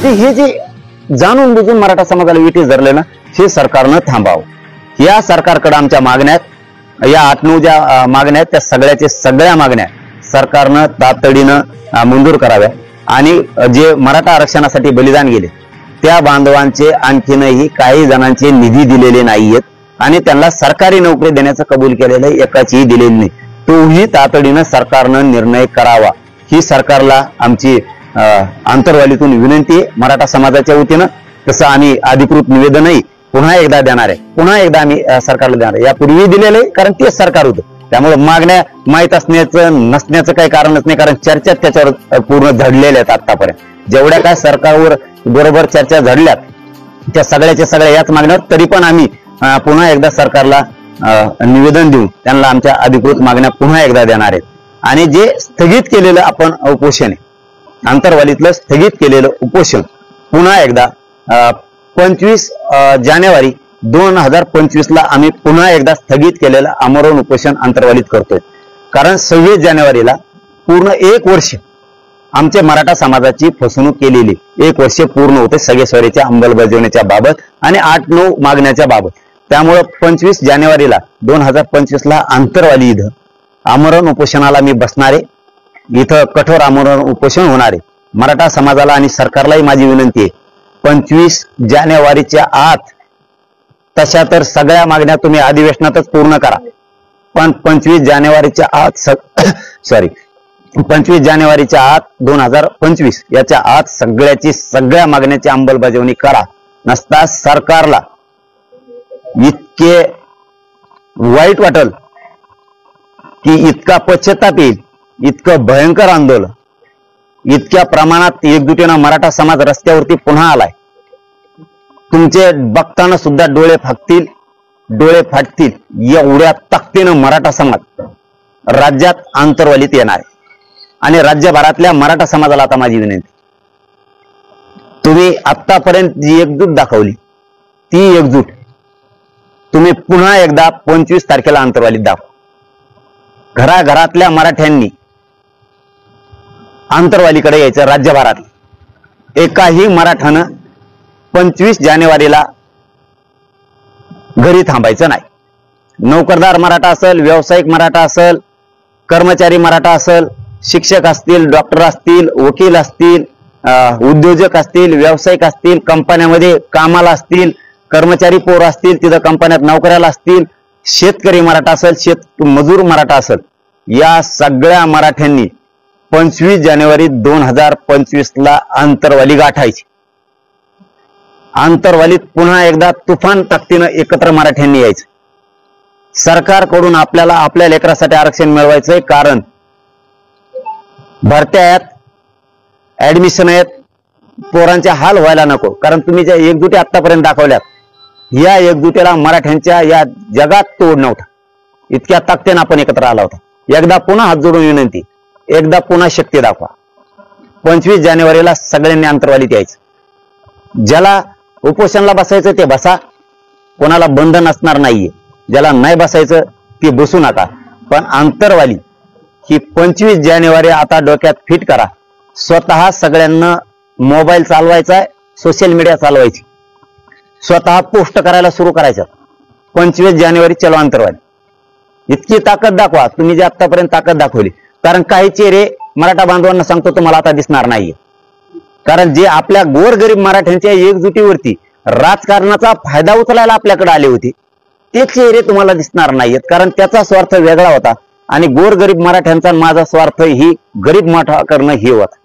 म्हणजे हे जे जाणून बुजून मराठा समाजाला विटीस धरले ना, हे सरकारनं थांबावं। या सरकारकडे आमच्या मागण्या आहेत, या 8-9 ज्या मागण्या आहेत त्या सगळ्या मागण्या सरकारनं तातडीनं मंजूर कराव्या आणि जे मराठा आरक्षणासाठी बलिदान गेले त्या बांधवांचे आणखीनही काही जणांचे निधी दिलेले नाहीयेत आणि त्यांना सरकारी नोकरी देण्याचं कबूल केलेलं एकाचीही दिलेली नाही। तोही तातडीनं सरकारनं निर्णय करावा ही सरकारला आमची आंतरवालीतून विनंती आहे। मराठा समाजाच्या वतीनं तसं आम्ही अधिकृत निवेदनही पुन्हा एकदा देणार आहे, पुन्हा एकदा आम्ही सरकारला देणार आहे। यापूर्वी दिलेलं आहे कारण तेच सरकार होतं, त्यामुळे मागण्या माहीत असण्याचं नसण्याचं काही कारणच नाही, कारण चर्चा त्याच्यावर पूर्ण झडलेल्या आहेत। आतापर्यंत जेवढ्या काय सरकारवर बरोबर चर्चा झडल्यात त्या सगळ्याच्या सगळ्या याच मागण्यावर, तरी पण आम्ही पुन्हा एकदा सरकारला निवेदन देऊन त्यांना आमच्या अधिकृत मागण्या पुन्हा एकदा देणार आहेत। आणि जे स्थगित केलेलं आपण उपोषण आहे, आंतरवालीतलं स्थगित केलेलं उपोषण पुन्हा एकदा 25 जानेवारी 2025 आम्ही पुन्हा एकदा स्थगित केलेलं आमरण उपोषण आंतरवालीत करतोय। कारण 26 जानेवारीला पूर्ण 1 वर्ष आमच्या मराठा समाजाची फसवणूक केलेली 1 वर्ष पूर्ण होते सगळेश्वरीच्या अंमलबजावणीच्या बाबत आणि 8-9 मागण्याच्या बाबत। त्यामुळे 25 जानेवारीला 2025 आंतरवाली इथं आमरण उपोषणाला मी बसणार आहे। इथं कठोर आमरण उपोषण होणार आहे। मराठा समाजाला आणि सरकारलाही माझी विनंती आहे, 25 जानेवारीच्या आत तशा तर सगळ्या मागण्या तुम्ही अधिवेशनातच पूर्ण करा, पण 25 जानेवारीच्या आत 25 जानेवारीच्या आत 2025 याच्या आत सगळ्या मागण्याची अंमलबजावणी करा। नसता सरकारला इतके वाईट वाटल की इतका पश्चाताप येईल, इतकं भयंकर आंदोलन, इतक्या प्रमाणात एकजुटीनं मराठा समाज रस्त्यावरती पुन्हा आलाय, तुमचे बघताना सुद्धा डोळे फाटतील एवढ्या ताकदीनं मराठा समाज राज्यात आंतरवालीत येणार आहे। आणि राज्यभरातल्या मराठा समाजाला आता माझी विनंती, तुम्ही आतापर्यंत जी एकजूट दाखवली ती एकजूट तुम्ही पुन्हा एकदा 25 तारखेला आंतरवालीत दाखवा। घराघरातल्या मराठ्यांनी आंतरवालीकडे यायचं। राज्यभरात एकाही मराठानं 25 जानेवारीला घरी थांबायचं नाही। नोकरदार मराठा असेल, व्यावसायिक मराठा असेल, कर्मचारी मराठा असेल, शिक्षक असतील, डॉक्टर असतील, वकील असतील, उद्योजक असतील, व्यावसायिक असतील, कंपन्यामध्ये कामाला असतील, कर्मचारी पोर असतील, तिथं कंपन्यात नोकऱ्याला असतील, शेतकरी मराठा असेल, मजूर मराठा असेल, या सगळ्या मराठ्यांनी 25 जानेवारी 2025 आंतरवाली गाठायची। आंतरवालीत पुन्हा एकदा तुफान ताकदीनं एकत्र मराठ्यांनी यायचं। सरकारकडून आपल्याला आपल्या लेकरासाठी आरक्षण मिळवायचंय, कारण भरत्या आहेत, ऍडमिशन आहेत, पोरांचे हाल व्हायला नको। कारण तुम्ही ज्या एकजुटी आतापर्यंत दाखवल्यात या एकजुटीला मराठ्यांच्या या जगात तोड नव्हता, इतक्या ताकदीनं आपण एकत्र आला होता। एकदा पुन्हा हात जोडून विनंती, एकदा पुन्हा शक्ती दाखवा। 25 जानेवारीला सगळ्यांनी आंतरवालीत यायचं। ज्याला उपोषणला बसायचं ते बसा, कोणाला बंधन असणार नाहीये। ज्याला नाही बसायचं ते बसू नका, पण आंतरवाली ही 25 जानेवारी आता डोक्यात फिट करा। स्वतः सगळ्यांना मोबाईल चालवायचा आहे, सोशल मीडिया चालवायची, स्वतः पोस्ट करायला सुरू करायचं। 25 जानेवारी चलो आंतरवाली, इतकी ताकद दाखवा तुम्ही जे आतापर्यंत ताकद दाखवली। कारण काही चेहरे मराठा बांधवांना सांगतो तुम्हाला आता दिसणार नाहीये, कारण जे आपल्या गोरगरीब मराठ्यांच्या एकजुटीवरती राजकारणाचा फायदा उचलायला आपल्याकडे आले होते ते चेहरे तुम्हाला दिसणार नाहीयेत, कारण त्याचा स्वार्थ वेगळा होता आणि गोरगरीब मराठ्यांचा माझा स्वार्थ ही गरीब मोठा करणं ही होता।